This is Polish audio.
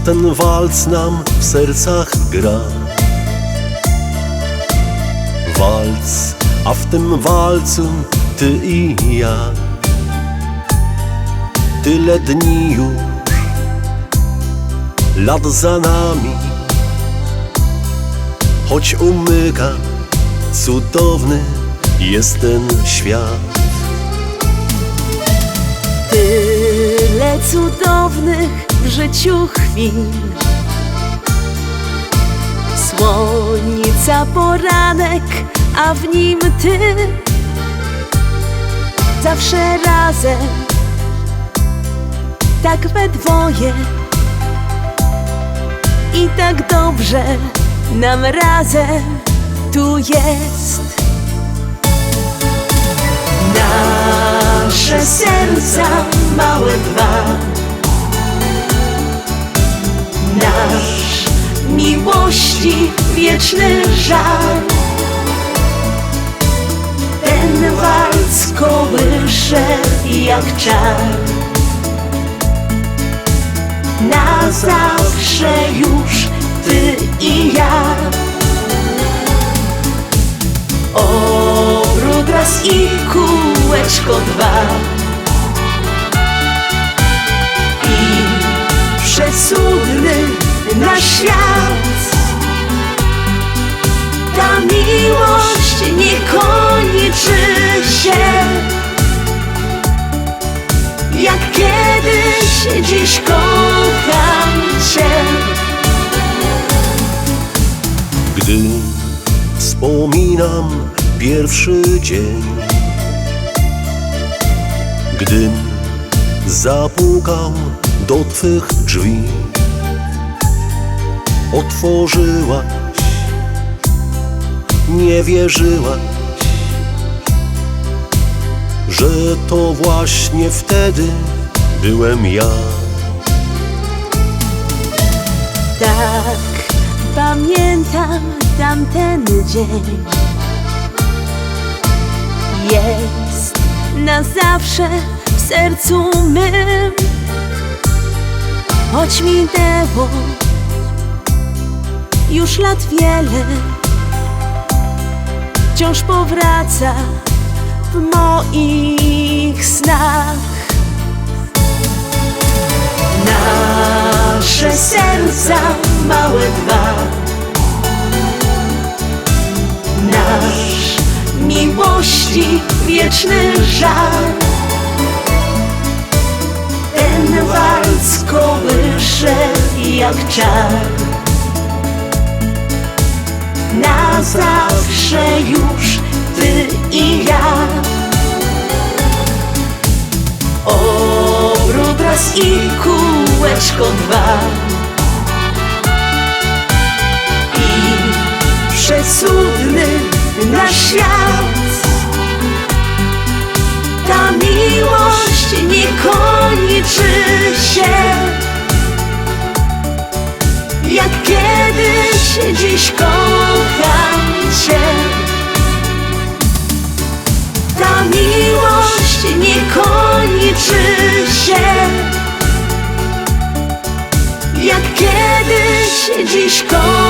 ten walc nam w sercach gra. Walc, a w tym walcu ty i ja. Tyle dni już, lat za nami, choć umyka, cudowny jest ten świat. Tyle cudownych w życiu chwil, słońca poranek, a w nim ty. Zawsze razem, tak we dwoje, i tak dobrze nam razem tu jest. Nasze serca małe dwa, nasz miłości wieczny żar. Ten walc kołysze jak czar, na zawsze już ty i ja. Obrót raz i kółeczko dwa, i przecudny nasz świat. Ta miłość nie kończy się, jak kiedyś dziś kocham cię. Gdy wspominam pierwszy dzień, gdym zapukał do twych drzwi, otworzyłaś, nie wierzyłaś, że to właśnie wtedy byłem ja. Tak, pamiętam tamten dzień. Jest na zawsze w sercu mym. Choć minęło już lat wiele, wciąż powraca w moich snach. Nasze serca małe dwa, nasz miłości wieczny żar. Ten walc kołysze jak czar, na zawsze już ty i ja. Obrót raz i kółeczko dwa, i przecudny nasz świat. Ta miłość nie kończy się, jak kiedyś dziś kocham cię. Ta miłość nie kończy się, jak kiedyś dziś kocham